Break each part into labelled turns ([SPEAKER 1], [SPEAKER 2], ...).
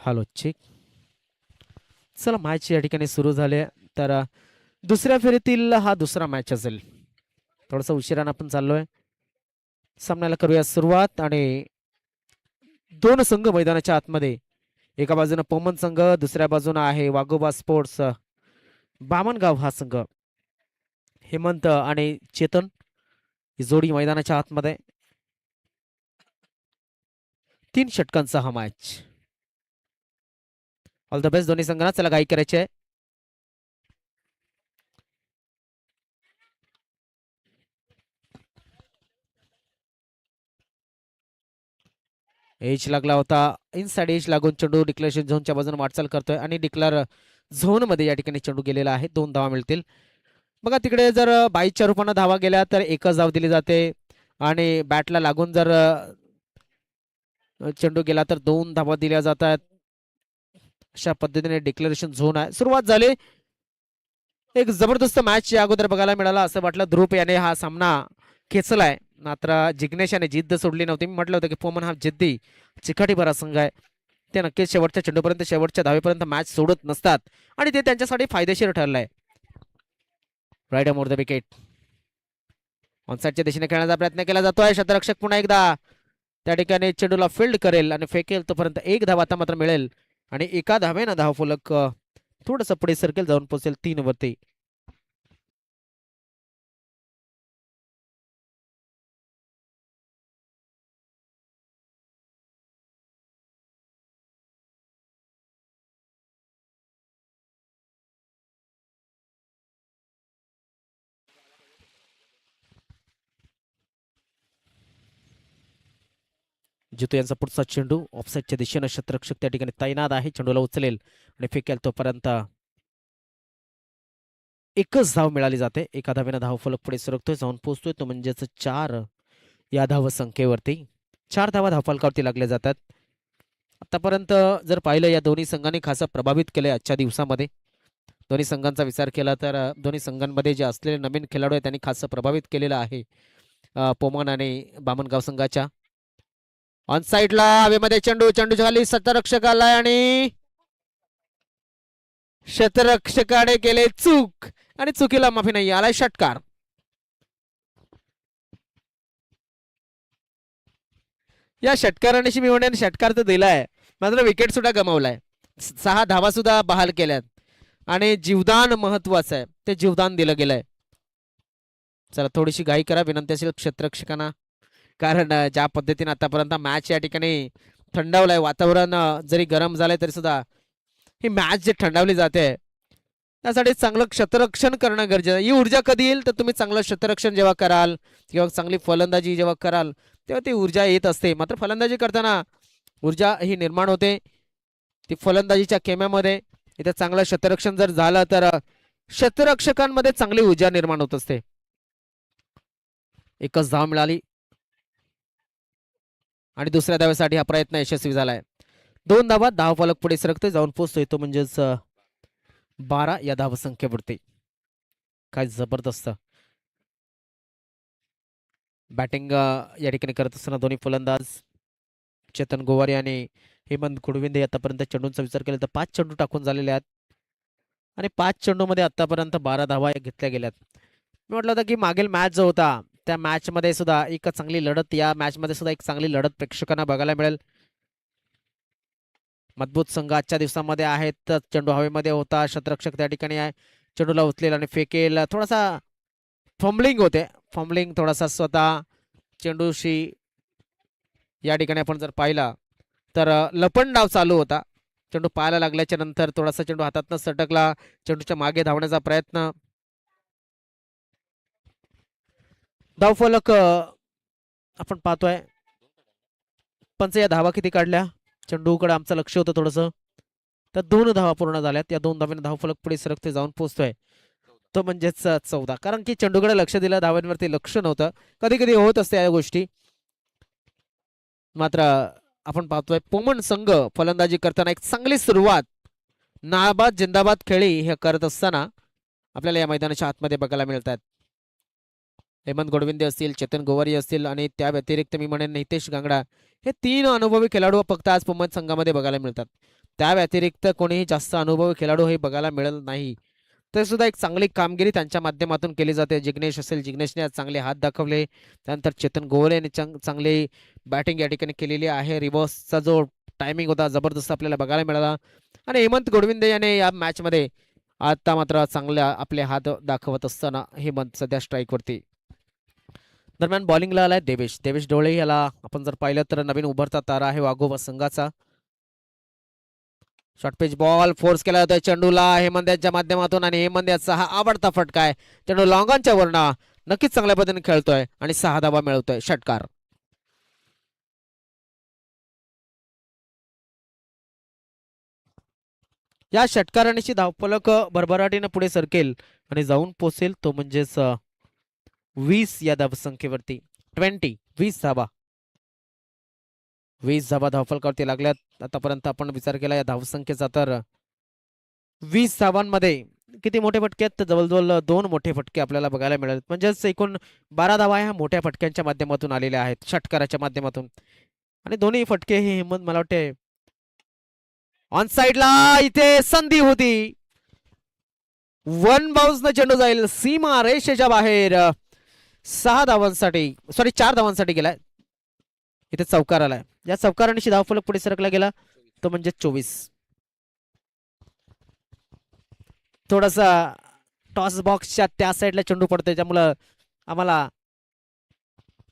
[SPEAKER 1] Hello check. चला match या ठिकाणी सुरू झाले. तर दुसऱ्या फेरीतील हा दुसरा मॅच असेल. थोडासा उशिरानं आपण चाललोय. सामन्याला करूया सुरुवात. आणि दोन संघ मैदानाच्या आतमध्ये. एका बाजूने पोमन संघ, दुसऱ्या बाजूने आहे वाघोबा स्पोर्ट्स बामणगाव हा संघ. हेमंत आणि चेतन ही जोडी मैदानाच्या आतमध्ये. 3 षटकांचा हा मॅच. ऑल द बेस्ट दोन्ही संघांना. चला घाई करायची आहे. एज लागला होता. इनसाइड एज लागून चेंडू डिक्लेरेशन झोनच्या बाजूने वाटचाल करतोय आणि डिक्लेअर झोन मध्ये या ठिकाणी चेंडू गेलेला आहे. 2 धावा मिळतील. बघा तिकडे जर बाईच्या रूपाने धावा गेल्या तर एकच धाव दिली जाते आणि बॅटला लागून जर चेंडू गेला तर 2 धावा दिल्या जातात. अशा पद्धतीने डिक्लेरेशन झोन आहे. सुरुवात झाली. एक जबरदस्त मॅच या अगोदर बघायला मिळाला. असं वाटलं ध्रुप याने हा सामना खेचलाय. मात्र जिग्नेश याने जिद्द सोडली नव्हती. मी म्हटलं होतं की पोमन हा जिद्दी चिकाटी भरा संघ आहे. ते नक्कीच शेवटच्या चेंडूपर्यंत शेवटच्या धावेपर्यंत मॅच सोडत नसतात आणि ते त्यांच्यासाठी फायदेशीर ठरलंय. Right more the wicket. ऑनसाइडच्या दिशेने खेळण्याचा प्रयत्न केला जातोय. शतरक्षक पुन्हा एकदा त्या ठिकाणी चेंडूला फील्ड करेल आणि फेकेल. तोपर्यंत 1 धाव आता मात्र मिळेल आणि एका धावेनं धावफलक थोडंसं पुढे सर्कल जाऊन पोहोचेल 3 वरती. जितू यांचा पुढचा चेंडू ऑफसाईडच्या दिशेनं शतरक्षक त्या ठिकाणी तैनात आहे. चेंडूला उचलेल आणि फेकेल. तोपर्यंत एकच धाव मिळाली जाते. एका धावेनं धावफलक पुढे सरकतोय, जाऊन पोहोचतोय. तो म्हणजेच 4 या धाव संख्येवरती. 4 धावा धावफलकावरती लागल्या जातात. आतापर्यंत जर पाहिलं या दोन्ही संघांनी खासं प्रभावित केलंय आजच्या दिवसामध्ये. दोन्ही संघांचा विचार केला तर दोन्ही संघांमध्ये जे असलेले नवीन खेळाडू आहेत त्यांनी खासं प्रभावित केलेलं आहे पोमन आणि बामणगाव संघाच्या. ऑन साइडला हवेमध्ये चेंडू, चेंडूच्या खाली शतरक्षक आलाय आणि शतरक्षकाने केले चूक आणि चुकीला माफी नाही. आलाय षटकार. या षटकाराने मी म्हणेन षटकार तर दिलाय मात्र विकेट सुद्धा गमावलाय. 6 धावा सुद्धा बहाल केल्यात आणि जीवदान महत्वाचं आहे. ते जीवदान दिलं गेलंय. चला थोडीशी घाई करा विनंती असेल क्षेत्ररक्षकांना. कारण ज्या पद्धतीने आतापर्यंत मॅच या ठिकाणी थंडावलंय, वातावरण जरी गरम झालंय तरी सुद्धा ही मॅच जे थंडावली जाते त्यासाठी चांगलं क्षेत्ररक्षण करणं गरजेचं आहे. ही ऊर्जा कधी येईल तर तुम्ही चांगलं क्षेत्ररक्षण जेव्हा कराल किंवा चांगली फलंदाजी जेव्हा कराल तेव्हा ती ऊर्जा येत असते. मात्र फलंदाजी करताना ऊर्जा ही निर्माण होते ती फलंदाजीच्या खेम्यामध्ये. इथे चांगलं क्षेत्ररक्षण जर झालं तर क्षेत्ररक्षकांमध्ये चांगली ऊर्जा निर्माण होत असते. एकच धाव मिळाली आणि दुसऱ्या धावेसाठी हा प्रयत्न यशस्वी झालाय. 2 धावा. धावफलक पुढे सरकतोय, जाऊन पोहोचतोय. तो म्हणजेच 12 या धावसंख्येवरती. काय जबरदस्त बॅटिंग या ठिकाणी करत असताना दोन्ही फलंदाज चेतन गोवारी आणि हेमंत कुडविंदे आतापर्यंत चेंडूंचा विचार केला तर 5 चेंडू टाकून झालेले आहेत आणि 5 चेंडूमध्ये आतापर्यंत 12 धावा घेतल्या गेल्यात. मी म्हटलं होतं की मागील मॅच जो होता त्या मॅच मध्ये सुद्धा एक चांगली लढत, या मॅच मध्ये सुद्धा एक चांगली लढत प्रेक्षकांना बघायला मिळेल. मजबूत संघ आजच्या दिवसामध्ये आहेत. चेंडू हवेमध्ये होता, शतरक्षक त्या ठिकाणी आहे, चेंडूला उचलेल आणि फेकेल. थोडासा फंबलिंग होते. फंबलिंग थोडासा स्वतः चेंडूशी या ठिकाणी आपण जर पाहिला तर लपंड डाव चालू होता. चेंडू पाहायला लागल्याच्या नंतर थोडासा चेंडू हातातनं सटकला. चेंडूच्या मागे धावण्याचा प्रयत्न. धावफलक आपण पाहतोय. पंच या धावा किती काढल्या चेंडूकडे आमचं लक्ष होतं थोडंसं. तर 2 धावा पूर्ण झाल्यात. या 2 धावांनी धावफलक पुढे सरकते, जाऊन पोहोचतोय. तो म्हणजेच 14. कारण की चेंडूकडे लक्ष दिलं, धावांवरती लक्ष नव्हतं. कधी कधी होत असते या गोष्टी. मात्र आपण पाहतोय पोमन संघ फलंदाजी करताना एक चांगली सुरुवात नाबाद जिंदाबाद खेळी हे करत असताना आपल्याला या मैदानाच्या आतमध्ये बघायला मिळतात. हेमंत गोडविंदे असतील, चेतन गोवारी असतील आणि त्या व्यतिरिक्त मी म्हणेन हितेश गांगडा, हे 3 अनुभवी खेळाडू फक्त आज पोमन संघामध्ये बघायला मिळतात. त्या व्यतिरिक्त कोणीही जास्त अनुभवी खेळाडू हे बघायला मिळत नाही. तर सुद्धा एक चांगली कामगिरी त्यांच्या माध्यमातून केली जाते. जिग्नेश असेल, जिग्नेशने आज चांगले हात दाखवले. त्यानंतर चेतन गोवले यांनी चांगली बॅटिंग या ठिकाणी केलेली आहे. रिव्हर्सचा जो टायमिंग होता जबरदस्त आपल्याला बघायला मिळाला. आणि हेमंत गोडविंदे याने या मॅच मध्ये आता मात्र चांगल्या आपले हात दाखवत असताना हेमंत सध्या स्ट्राईकवरती. दरम्यान बॉलिंगला आलाय देवेश. देवेश डोळे याला आपण जर पाहिलं तर नवीन उभरता तारा आहे वाघोबा संघाचा. शॉर्ट पिच बॉल फोर्स केला जातोय चेंडूला हेमंत यांच्या माध्यमातून आणि हेमंत याचा हा आवडता फटका आहे. चेंडू लॉंगॉनच्या वरना नक्कीच चांगल्या पद्धतीने खेळतोय आणि 6 धावा मिळवतोय. षटकार. या षटकारांची धावफलक भरभराटीने पुढे सरकेल आणि जाऊन पोचेल तो म्हणजेच 20 या धावसंख्येवरती. 20 धावा. 20 धावा धावफलकावरती लागल्यात आतापर्यंत. आपण विचार केला या धावसंख्येचा तर 20 धावांमध्ये किती मोठे फटके आहेत तर जवळजवळ 2 मोठे फटके आपल्याला बघायला मिळाले. म्हणजेच एकूण 12 धावा ह्या मोठ्या फटक्यांच्या माध्यमातून आलेल्या आहेत षटकाराच्या माध्यमातून. आणि दोन्ही फटके हे हेमंत मला वाटते ऑन साइडला इथे संधी होती. वन बाउन्सनं चेंडू जाईल सीमा रेषेच्या बाहेर. 6 धावांसाठी 4 धावांसाठी गेलाय. इथे चौकार आलाय. या चौकाराने धावफलक पुढे सरकला गेला तो म्हणजे 24. थोडासा टॉस बॉक्सच्या त्या साईडला चेंडू पडतोय त्यामुळं आम्हाला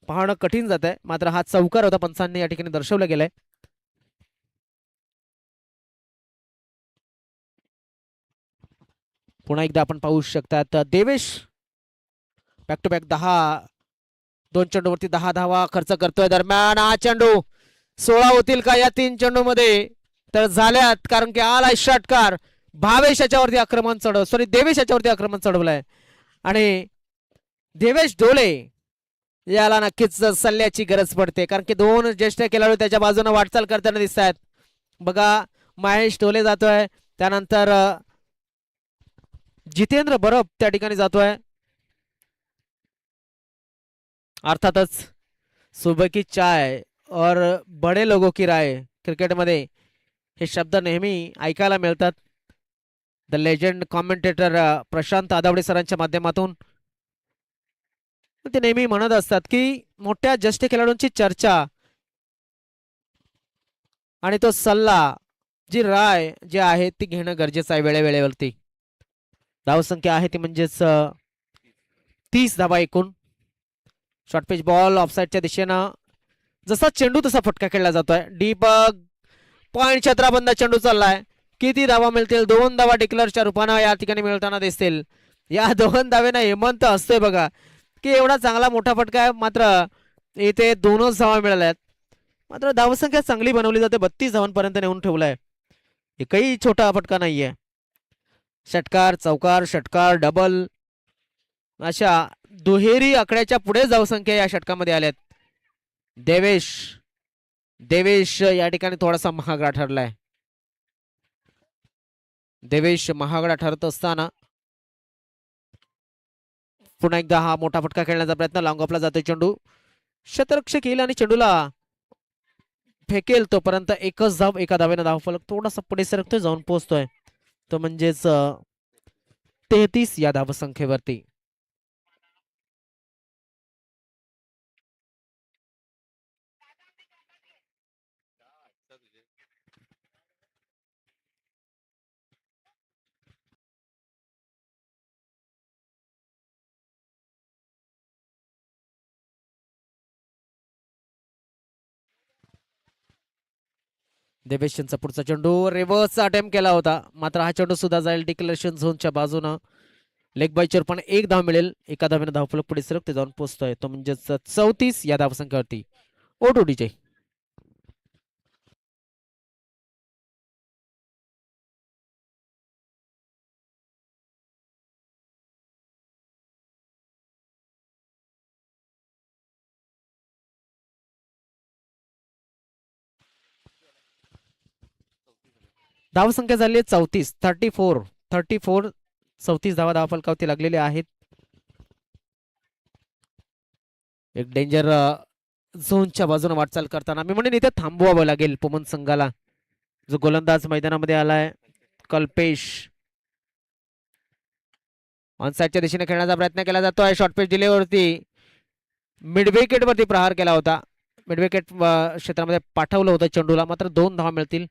[SPEAKER 1] पाहणं कठीण जात आहे. मात्र हा चौकार होता पंचांनी या ठिकाणी दर्शवला गेलाय. पुन्हा एकदा आपण पाहू शकतात देवेश बॅक टू बॅक 2 चेंडूवरती 10 धावा खर्च करतोय. दरम्यान हा चेंडू 16 होतील का या 3 चेंडू मध्ये तर झाल्यात. कारण की आलाय षटकार. भावेश याच्यावरती आक्रमण देवेश याच्यावरती आक्रमण चढवलंय आणि देवेश डोले याला नक्कीच सल्ल्याची गरज पडते. कारण की 2 ज्येष्ठ खेळाडू त्याच्या बाजूने वाटचाल करताना दिसत आहेत. बघा महेश डोले जातोय. त्यानंतर जितेंद्र बरब त्या ठिकाणी जातोय. अर्थातच सुबह की चाय और बड़े लोगों की राय क्रिकेटमध्ये हे शब्द नेहमी ऐकायला मिळतात. द लेजंड कॉमेंटेटर प्रशांत आदावडे सरांच्या माध्यमातून ते नेहमी म्हणत असतात की मोठ्या ज्येष्ठ खेळाडूंची चर्चा आणि तो सल्ला जी राय जी आहे ती घेणं गरजेचं आहे वेळेवेळेवरती. धावसंख्या आहे ती म्हणजेच 30 धावा एकूण. शॉर्ट पिच बॉल ऑफसाईडच्या दिशेनं जसा चेंडू तसा फटका खेळला जातोय. डीप पॉइंट क्षेत्राबंद चेंडू चाललाय. किती धावा मिळतील? 2 धावा डिक्लेअरच्या रूपानं या ठिकाणी मिळताना दिसतील. या 2 धावेनं हेमंत असतोय बघा की एवढा चांगला मोठा फटका आहे. मात्र इथे 2च धावा मिळाल्यात. मात्र धावसंख्या चांगली बनवली जाते. 32 धावांपर्यंत नेऊन ठेवलाय. एकही छोटा फटका नाहीये. षटकार चौकार षटकार डबल अशा दुहेरी आकड्याच्या पुढे धावसंख्या या षटकामध्ये आल्यात. देवेश या ठिकाणी थोडासा महागडा ठरलाय. देवेश महागडा ठरत असताना पुन्हा एकदा हा मोठा फटका खेळण्याचा प्रयत्न. लॉंग ऑफला जातोय चेंडू. शतरक्षक येईल आणि चेंडूला फेकेल तोपर्यंत एकच धाव. एका धावेनं धावफलक थोडासा पुढे सरकतोय जाऊन पोहोचतोय तो म्हणजेच 33 या धावसंख्येवरती. देवेश यांचा पुढचा चेंडू रिव्हर्सचा अटेम्प्ट केला होता. मात्र हा चेंडू सुद्धा जाईल डिक्लेरेशन झोनच्या बाजूनं. लेग बायचर पण 1 धाव मिळेल. एका धावेनं धावफलक पुढे सरकते जाऊन पोहोचतोय तो म्हणजेच 34 या धावसंख्येवरती. O2 DJ. धावसंख्या झाली 34. 34 धावा धावफलकावरती लागलेले आहेत. एक डेंजर झोनच्या बाजूने वाटचाल करताना मी म्हणेन इथे थांबवावं लागेल पुमन संघाला. जो गोलंदाज मैदानामध्ये आलाय कल्पेश. ऑनसाईडच्या दिशेने खेळण्याचा प्रयत्न केला जातोय. शॉर्ट पिच दिलेवरती मिड विकेट वरती प्रहार केला होता. मिड विकेट क्षेत्रामध्ये पाठवलं होतं चेंडूला. मात्र 2 धावा मिळतील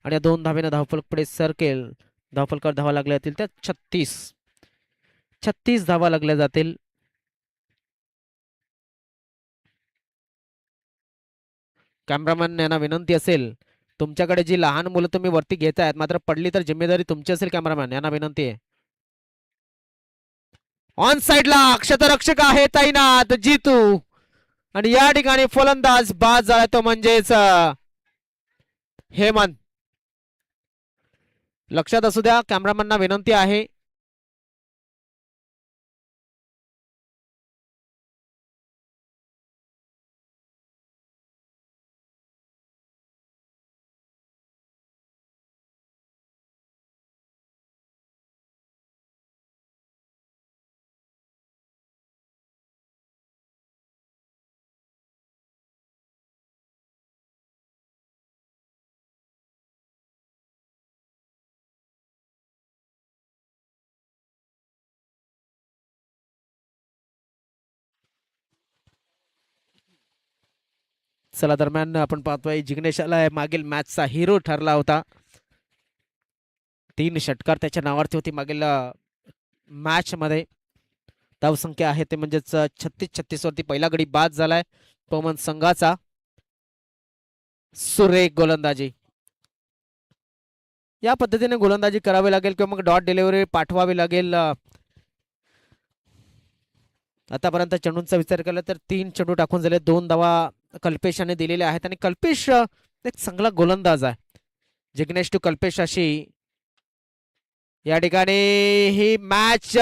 [SPEAKER 1] आणि या 2 धावेने धावफलक पुढे सरकेल. धावफलकावर धावा लागल्या जातील त्या 36 धावा लागल्या जातील. कॅमेरामॅन यांना विनंती असेल, तुमच्याकडे जी लहान मुलं तुम्ही वरती घेतायत, मात्र पडली तर जिम्मेदारी तुमची असेल. कॅमेरामॅन यांना विनंती आहे. ऑन साइडला क्षेत्ररक्षक आहे तैनात जीतू आणि या ठिकाणी फलंदाज बाद झाला तो म्हणजेच हेमंत. लक्षात असू द्या, कॅमेरामॅनना विनंती आहे. चला, दरम्यान आपण पाहतोय जिग्नेश आलाय. मागील मॅचचा हिरो ठरला होता. 3 षटकार त्याच्या नावावरती होती मागील मॅच मध्ये. धावसंख्या आहे ते म्हणजेच 36 वरती पहिला गडी बाद झालाय पवन संघाचा. सुरेख गोलंदाजी. या पद्धतीने गोलंदाजी करावी लागेल किंवा मग डॉट डिलिव्हरी पाठवावी लागेल. आतापर्यंत चेंडूंचा विचार केला तर 3 चेंडू टाकून झाले. 2 धावा कल्पेशाने दिलेल्या आहेत आणि कल्पेश एक चांगला गोलंदाज आहे. जिग्नेश टू कल्पेश अशी या ठिकाणी ही मॅच.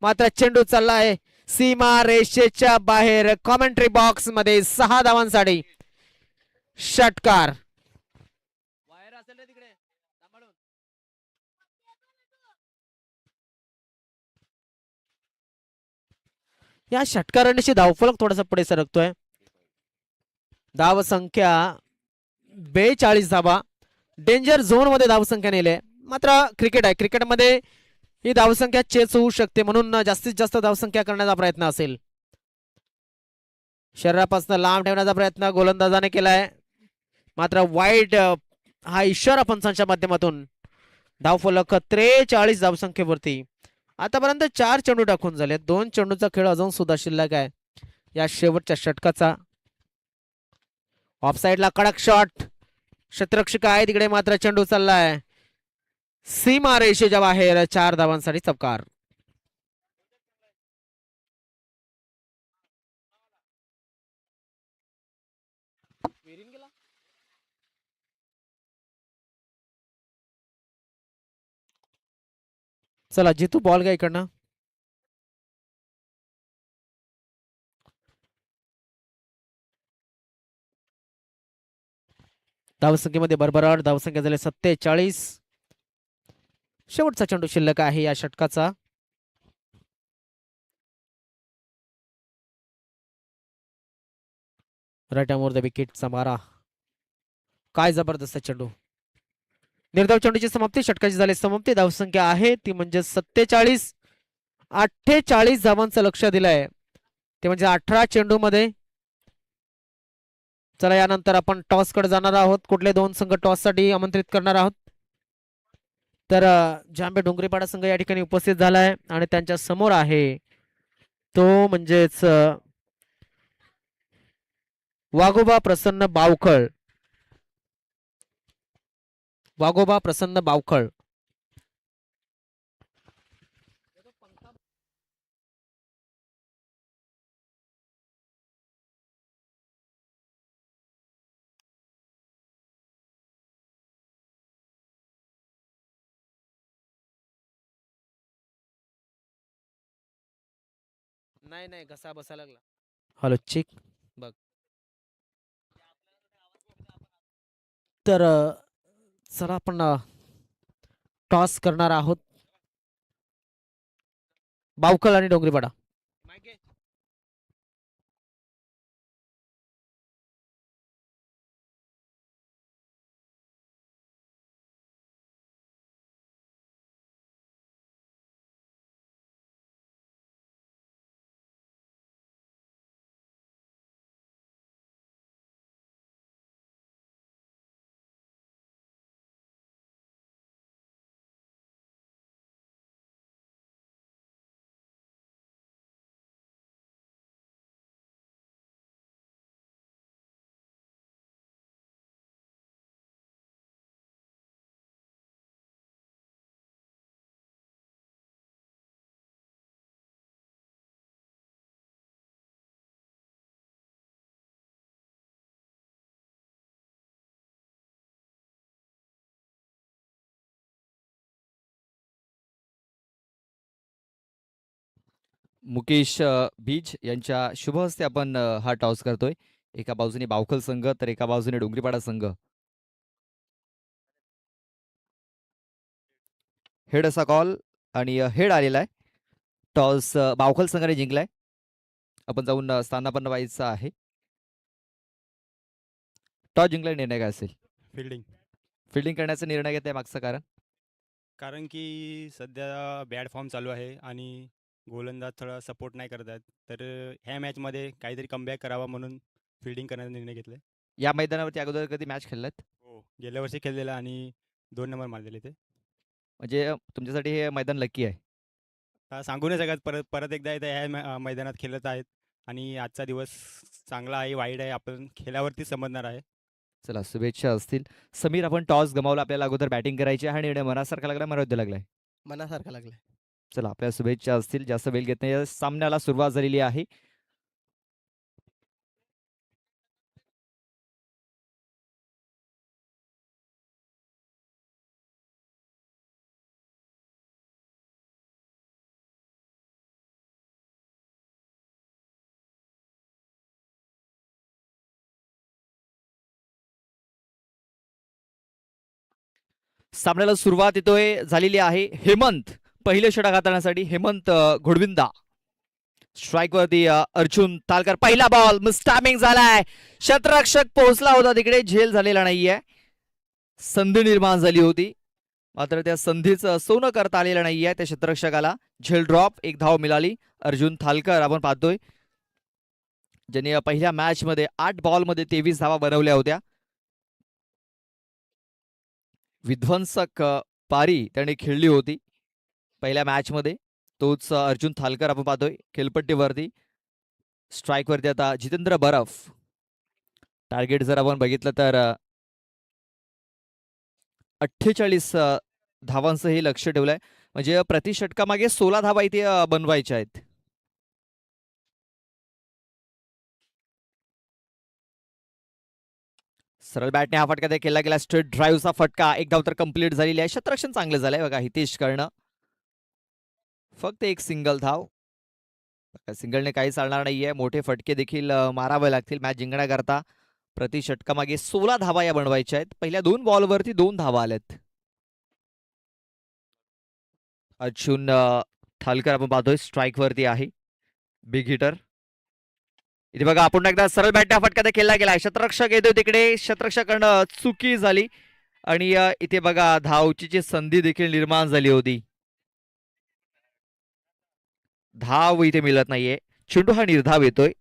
[SPEAKER 1] मात्र चेंडू चाललाय सीमा रेषेच्या बाहेर. कॉमेंट्री बॉक्स मध्ये 6 धावांसाठी षटकार. या षटकारांशी धावफलक थोडासा पुढे सरकतोय. धाव संख्या 42 धावा. डेंजर झोन मध्ये धावसंख्या नेले. मात्र क्रिकेट आहे, क्रिकेटमध्ये ही धावसंख्या चेस होऊ शकते, म्हणून जास्तीत जास्त धावसंख्या करण्याचा प्रयत्न असेल. शरीरापासून लांब ठेवण्याचा प्रयत्न गोलंदाजाने केलाय. मात्र वाईड हा इशारा पंचांच्या माध्यमातून. धावफलक 43 धावसंख्येवरती. आतापर्यंत 4 चेंडू टाकून झाले. 2 चेंडूचा खेळ अजून सुद्धा शिल्लक आहे या शेवटच्या षटकाचा. ऑफसाईडला कडक शॉट. क्षेत्ररक्षक आहे तिकडे, मात्र चेंडू चाललाय सीमा रेषेच्या बाहेर. 4 धावांसाठी चपकार. चला जितू बॉल घ्या इकडनं. धावसंख्येमध्ये भरभराट. धावसंख्या झाली 47. शेवटचा चेंडू शिल्लक आहे या षटकाचा. राईट आर्म द विकेटचा मारा. काय जबरदस्त चेंडू. निर्धाव चेंडूची समाप्ती. षटकाची झाली समाप्ती. धावसंख्या आहे ती म्हणजे 47. 48 धावांचं लक्ष दिलंय ते म्हणजे 18 चेंडू मध्ये. चला, यानंतर आपण टॉस कडे जाणार आहोत. कुठले 2 संघ टॉस साठी आमंत्रित करणार आहोत तर जांबे डोंगरीपाडा संघ या ठिकाणी उपस्थित झालाय आणि त्यांच्या समोर आहे तो म्हणजेच वाघोबा प्रसन्न बावखळ. वाघोबा प्रसन्न बावखळ. नाही नाही, घसा बसा लागला. हॅलो चिक बघ. तर चला आपण टॉस करणार आहोत. बावखळ आणि डोंगरीपाडा.
[SPEAKER 2] मुकेश बीज यांच्या शुभ हस्ते आपण हा टॉस करतोय. एका बाजूने बावखल संघ तर एका बाजूने डोंगरीपाडा संघ. हेड असा कॉल आणि हेड आलेला आहे. टॉस बावखल संघाने जिंकलाय. आपण जाऊन स्थानापन्न व्हायचं आहे. टॉस जिंकला निर्णय काय असेल?
[SPEAKER 3] फिल्डिंग.
[SPEAKER 2] फिल्डिंग करण्याचा निर्णय घेतलाय मागचं कारण?
[SPEAKER 3] कारण की सध्या बॅड फॉर्म चालू आहे आणि गोलंदाज थोडा सपोर्ट नाही करत आहेत. तर ह्या मॅचमध्ये काहीतरी कमबॅक करावा म्हणून फिल्डिंग करण्याचा निर्णय घेतला आहे.
[SPEAKER 2] या मैदानावरती अगोदर कधी मॅच खेळलात?
[SPEAKER 3] हो, गेल्या वर्षी खेळलेला आणि 2 नंबर मारलेले ते.
[SPEAKER 2] म्हणजे तुमच्यासाठी हे मैदान लकी आहे.
[SPEAKER 3] सांगू नाही शकत, परत परत एकदा इथं ह्या मैदानात खेळत आहेत आणि आजचा दिवस चांगला आहे, वाईट आहे, आपण खेळावरती समजणार आहे.
[SPEAKER 2] चला शुभेच्छा असतील. समीर, आपण टॉस गमावला, आपल्याला अगोदर बॅटिंग करायची आहे. हा निर्णय मनासारखा लागला, मनायोग्य लागलाय?
[SPEAKER 1] मनासारखा लागलाय.
[SPEAKER 2] चला, आपल्या शुभेच्छा असतील. जास्त वेळ घेत नाही, या सामन्याला सुरुवात झालेली आहे. सामन्याला सुरुवात येतोय झालेली आहे. हेमंत पहिले षटक हाताळण्यासाठी. हेमंत घोडविंदा स्ट्राईक वरती. अर्जुन तालकर पहिला बॉल मिस टायमिंग झालाय. शतरक्षक पोहोचला होता तिकडे, झेल झालेला नाहीये. संधी निर्माण झाली होती, मात्र त्या संधीचं सोनं करता आलेलं नाहीये त्या क्षेत्ररक्षकाला. झेल ड्रॉप, एक धाव मिळाली. अर्जुन थालकर आपण पाहतोय, ज्यांनी पहिल्या मॅच मध्ये 8 बॉलमध्ये 23 धावा बनवल्या होत्या. विध्वंसक पारी त्याने खेळली होती पहिल्या मॅच मध्ये. तोच अर्जुन थालकर आपण पाहतोय खेळपट्टीवरती. स्ट्राईक वरती आता जितेंद्र बरफ. टार्गेट जर आपण बघितलं तर 48 धावांचं हे लक्ष ठेवलंय. म्हणजे प्रति षटकामागे 16 धावा इथे बनवायच्या आहेत. सरळ बॅटने हा फटका त्या केला गेला. स्ट्रेट ड्राईव्हचा फटका, एक धाव तर कंप्लीट झालेली आहे. क्षेत्ररक्षण चांगलं झालंय बघा हितेश करणं. फक्त एक सिंगल धाव. सिंगलने काही चालणार नाहीये, मोठे फटके देखील मारावे लागतील मॅच जिंकण्याकरता. प्रति षटकामागे 16 धावा या बनवायच्या आहेत. पहिल्या 2 बॉलवरती 2 धावा आल्यात. अर्जुन थालकर आपण पाहतोय स्ट्राईक वरती आहे, बिग हिटर. इथे बघा आपण एकदा सरळ बॅटने फटका ते खेळला गेला. क्षेत्ररक्षक येतोय तिकडे, क्षेत्ररक्षकाकडनं चुकी झाली आणि इथे बघा धावची संधी देखील निर्माण झाली होती. धाव इथे मिळत नाहीये. चेंडू हा निर्धाव येतोय.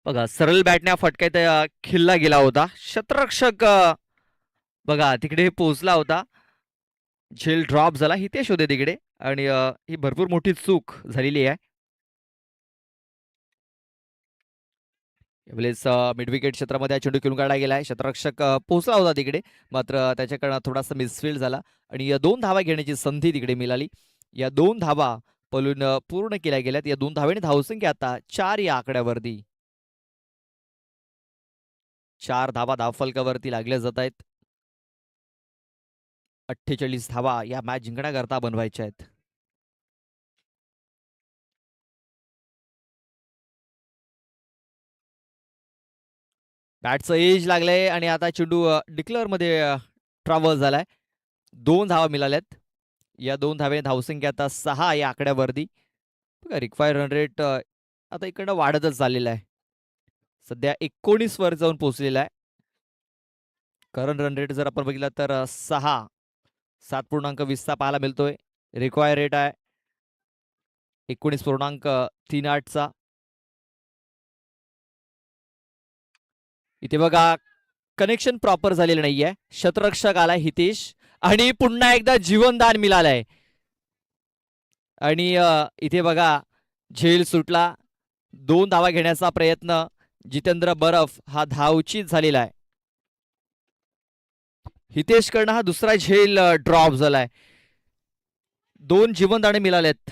[SPEAKER 2] बघा सरळ बॅटने हा फटका इथे खिल्ला गेला होता. क्षेत्ररक्षक बघा तिकडे पोहोचला होता. झेल ड्रॉप झाला. हितेश होते तिकडे आणि ही भरपूर मोठी चूक झालेली आहे. यावेळेस मिड विकेट क्षेत्रामध्ये चेंडू खेळून काढला गेलाय. क्षेत्ररक्षक पोहोचला होता तिकडे, मात्र त्याच्याकडनं थोडासा मिसफील्ड झाला आणि 2 धावा घेण्याची संधी तिकडे मिळाली. या 2 धावा पलून पूर्ण केल्या गेल्यात. या 2 धावेने धावसंख्या आता 4 या आकड्यावरती. 4 धावा धावफलकावरती लागल्या जात आहेत. 48 धावा या मॅच जिंकण्याकरता बनवायच्या आहेत. बॅटचं एज लागलंय आणि आता चेंडू डिक्लेअर मध्ये ट्रॅव्हल झालाय. 2 धावा मिळाल्यात. या 2 धावेने धावसंख्या आता 6 या आकड्यावरती. बघा रिक्वायर्ड रन रेट आता इकडनं वाढतच चाललेला आहे. सध्या 19 वर जाऊन पोहोचलेला आहे. करंट रन रेट जर आपण बघितला तर 7.20 चा पाहायला मिळतोय. रिक्वायर रेट आहे 19.38 चा. इथे बघा कनेक्शन प्रॉपर झालेलं नाहीये. शतरक्षक आलाय हितेश आणि पुन्हा एकदा जीवनदान मिळालंय आणि इथे बघा झेल सुटला. 2 धावा घेण्याचा प्रयत्न जितेंद्र बरफ हा धावचीत झालेला आहे. हितेश कर्ण हा दुसरा झेल ड्रॉप झालाय. 2 जीवनदाने मिळालेत.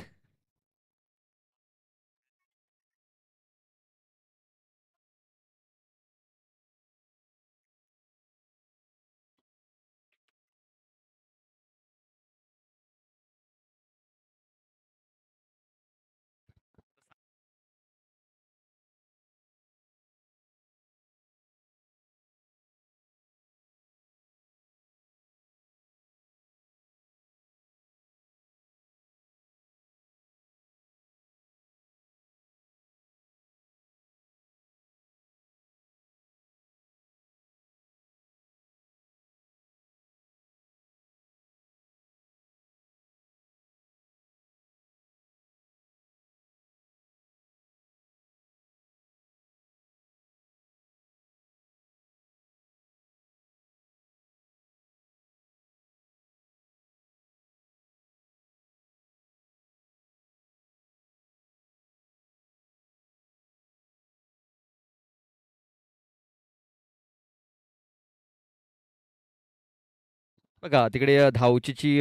[SPEAKER 2] बघा तिकडे धावचीची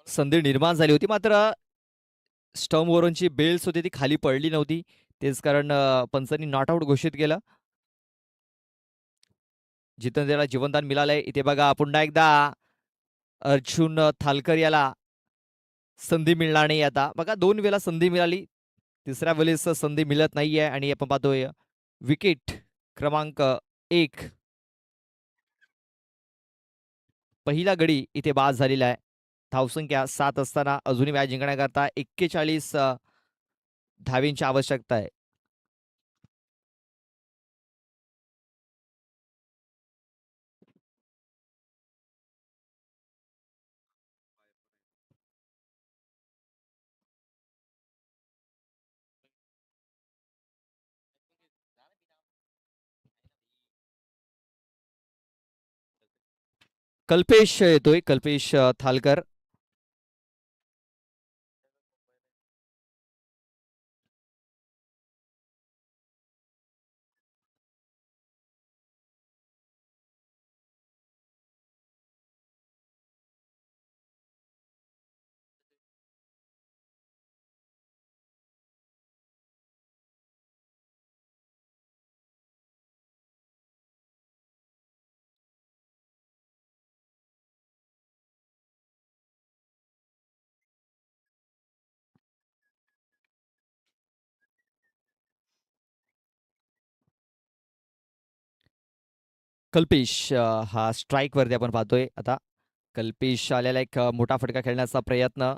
[SPEAKER 2] संधी निर्माण झाली होती, मात्र स्टंपवरूनची बेल्स होती ती खाली पडली नव्हती. तेच कारण पंचांनी नॉट आउट घोषित केलं. जिथं त्याला जीवनदान मिळालंय. इथे बघा पुन्हा एकदा अर्जुन थालकर याला संधी मिळणार नाही आता. बघा 2 वेळा संधी मिळाली. तिसऱ्या वेळेस संधी मिळत नाहीये आणि आपण पाहतोय विकेट क्रमांक 1. पहिला गडी इथे बाद झालेला आहे. धावसंख्या 7 असताना अजूनही मॅच जिंकण्याकरता 41 धावींची आवश्यकता आहे. कल्पेश येतोय, कल्पेश थालकर. कल्पेश हा स्ट्राईक वरती आपण पाहतोय आता. कल्पेश आलेला एक मोठा फटका खेळण्याचा प्रयत्न.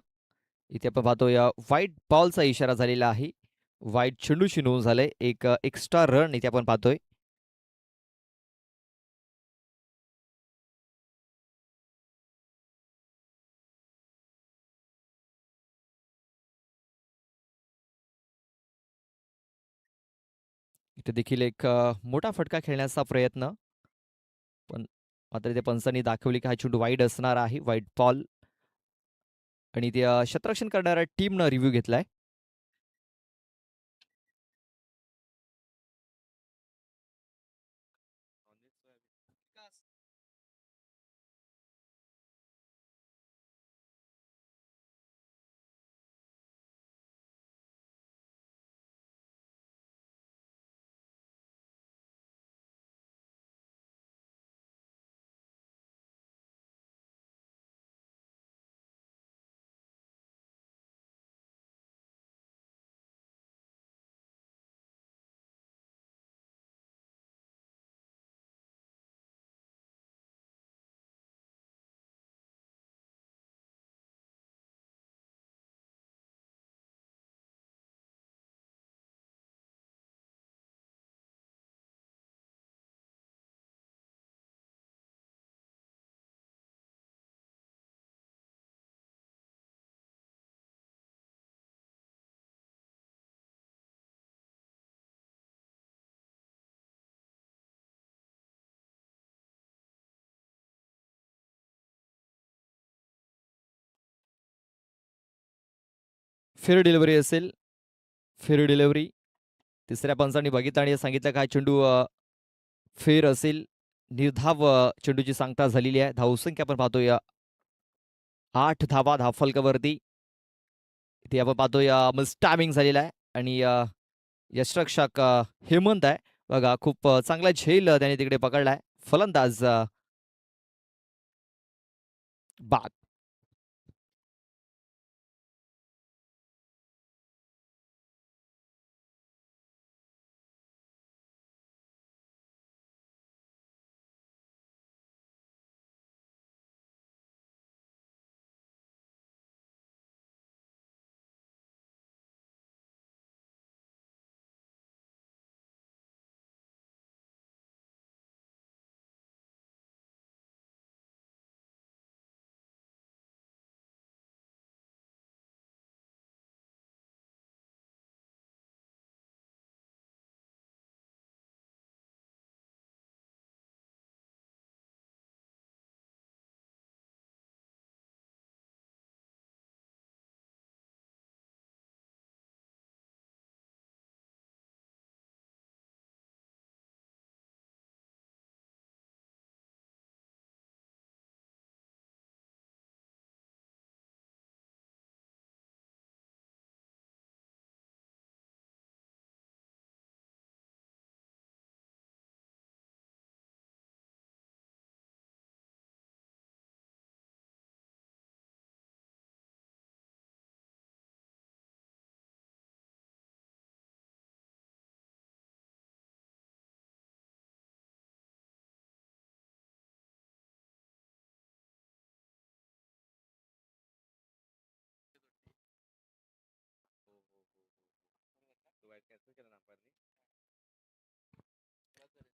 [SPEAKER 2] इथे आपण पाहतोय व्हाईट बॉलचा इशारा झालेला आहे. व्हाईट चेंडूची नोंद झालंय. एक एक्स्ट्रा रन इथे आपण पाहतोय. इथे देखील एक मोठा फटका खेळण्याचा प्रयत्न. पण मात्र इथे पंचांनी दाखवली की हा चेंडू वाईड असणार आहे. व्हाईट बॉल आणि ते क्षेत्ररक्षण करणाऱ्या टीमनं रिव्ह्यू घेतलाय. फेअर डिलिव्हरी असेल. Fair delivery. तिसऱ्या पंचांनी बघितलं आणि सांगितलं का हा चेंडू फेअर असेल. निर्धाव चेंडूची सांगता झालेली आहे. धावसंख्या आपण पाहतोय 8 धावा धावफलकावरती. इथे आपण पाहतोय टायमिंग झालेला आहे आणि यष्टिरक्षक हेमंत आहे. बघा खूप चांगला झेल त्याने तिकडे पकडलाय. फलंदाज बाद.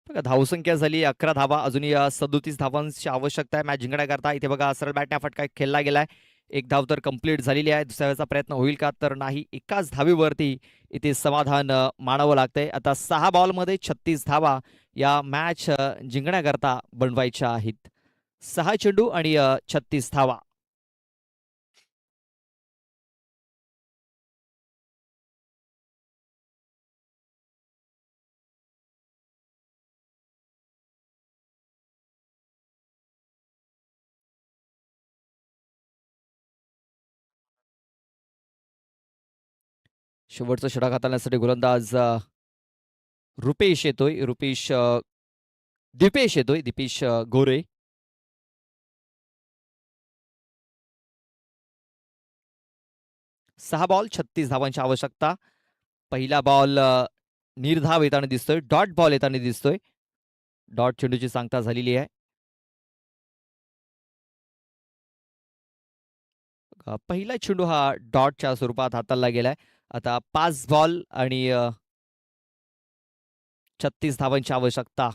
[SPEAKER 2] बघा धावसंख्या झाली 11 धावा, अजूनही 37 धावांची आवश्यकता आहे मॅच जिंकण्याकरता. इथे बघा सरळ बॅटने फटका खेळला गेलाय. एक धाव तर कंप्लीट झालेली आहे. दुसऱ्या वेळेचा प्रयत्न होईल का, तर नाही. एकाच धावेवरती इथे समाधान मानावं लागतंय. आता 6 बॉलमध्ये 36 धावा या मॅच जिंकण्याकरता बनवायच्या आहेत. 6 चेंडू आणि 36 धावा. शेवटचा षटक हाताळण्यासाठी गोलंदाज रुपेश येतोय. दीपेश येतोय. दीपेश गोरे. सहा बॉल 36 धावांची आवश्यकता. पहिला बॉल निर्धाव येताना दिसतोय. डॉट बॉल येताना दिसतोय. डॉट चेंडूची सांगता झालेली आहे. पहिला चेंडू हा डॉटच्या स्वरूपात हाताळला गेलाय. आता 5 बॉल आणि 36 धावांची आवश्यकता.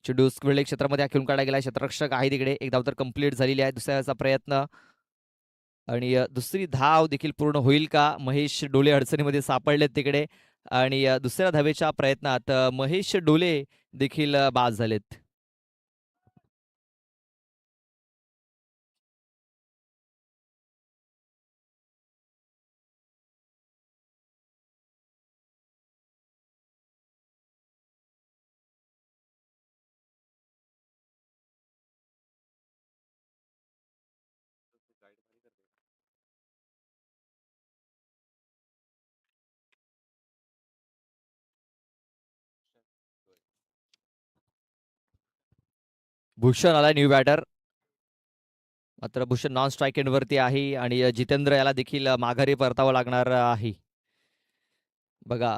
[SPEAKER 2] चेंडू स्क्वेअर लेग क्षेत्रामध्ये खेळून काढला गेला. क्षेत्ररक्षक आहे तिकडे. एक धाव तर कंप्लीट झालेली आहे. दुसऱ्याचा प्रयत्न आणि दुसरी धाव देखील पूर्ण होईल का. महेश डोले अडचणीमध्ये सापडलेत तिकडे आणि दुसऱ्या धावेच्या प्रयत्नात महेश डोले देखील बाद झालेत. भूषण आलाय न्यू बॅटर. मात्र भूषण नॉन स्ट्राईक एंडवरती आहे आणि जितेंद्र याला देखील माघारी परतावं लागणार आहे. बघा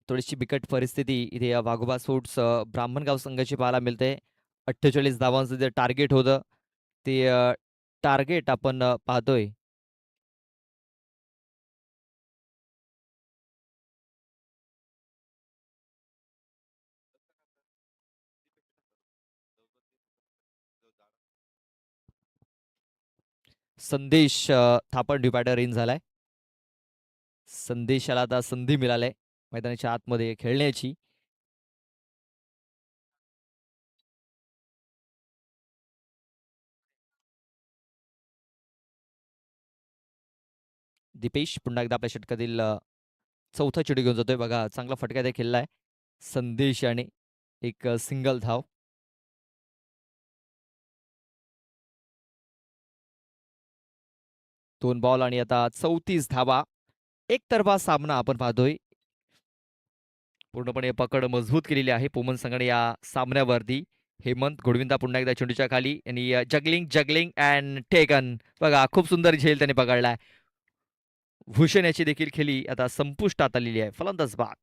[SPEAKER 2] थोडीशी बिकट परिस्थिती इथे वाघोबा स्पोर्ट्स ब्राह्मणगाव संघाची पाहायला मिळते. 48 धावांचं जे टार्गेट होतं ते टार्गेट आपण पाहतोय. संदेश थापण न्यू बॅटर इन झालाय. संदेशाला आता संधी मिळाली मैदानाच्या आतमध्ये खेळण्याची. दीपेश पुन्हा एकदा आपल्या षटकातील चौथा चेंडू घेऊन जातोय. बघा चांगला फटका ते खेळलाय संदेश याने. एक सिंगल धाव. दोन बॉल आणि आता 34 धावा. एकतर्फा सामना आपण पाहतोय. पूर्णपणे पकड मजबूत केलेली आहे पोमन संघाने या सामन्यावरती. हेमंत घोडविंदा पुन्हा एकदा चेंडूच्या खाली आणि जगलिंग अँड टेकन. बघा खूप सुंदर झेल त्याने पकडलाय. भूषण याची देखील खेळी आता संपुष्टात आलेली आहे. फलंदाज बाद.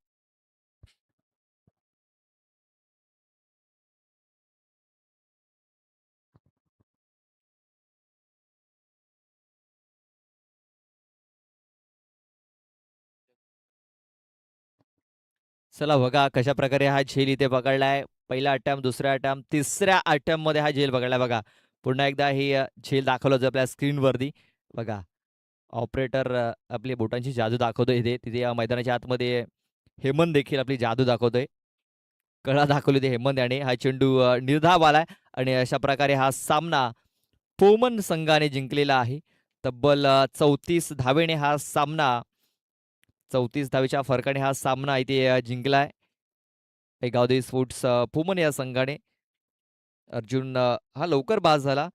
[SPEAKER 2] चला बघा कशा प्रकारे हा झेल इथे पकडलाय. पहिला अटॅम्प, दुसऱ्या अटॅम्प, तिसऱ्या अटॅम्प मध्ये हा झेल पकडलाय. बघा पुन्हा एकदा ही झेल दाखवलं जातं आपल्या स्क्रीनवरती. बघा ऑपरेटर आपली बोटांची जादू दाखवतोय इथे. तिथे या मैदानाच्या आतमध्ये हेमंत देखील आपली जादू दाखवतोय. कळा दाखवली होती हेमंत याने. हा चेंडू निर्धाव आलाय आणि अशा प्रकारे हा सामना पोमन संघाने जिंकलेला आहे. तब्बल 34 धावेने हा सामना 34 धावेच्या फरकाने हा सामना इथे जिंकलाय गावदेवी स्पोर्ट्स पोमन या संघाने. अर्जुन हा लवकर बाद झाला.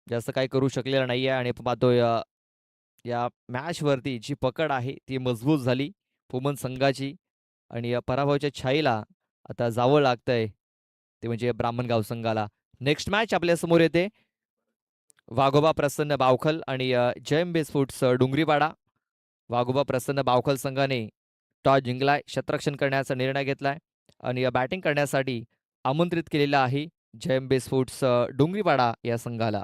[SPEAKER 2] जास्त काही करू शकलेला नाहीये आणि पाहतोय या मॅचवरती जी पकड आहे ती मजबूत झाली पोमन संघाची आणि या पराभवाच्या छाईला आता जावं लागतंय ते म्हणजे ब्राह्मणगाव संघाला. नेक्स्ट मॅच आपल्या समोर येते वाघोबा प्रसन्न बावखल आणि जयंबे स्पोर्ट्स डुंगरीपाडा. वाघोबा प्रसन्न बावखल संघाने टॉस जिंकलाय. क्षेत्ररक्षण करण्याचा निर्णय घेतलाय आणि बॅटिंग करण्यासाठी आमंत्रित केलेला आहे जयंबे स्पोर्ट्स डुंगरीपाडा या संघाला.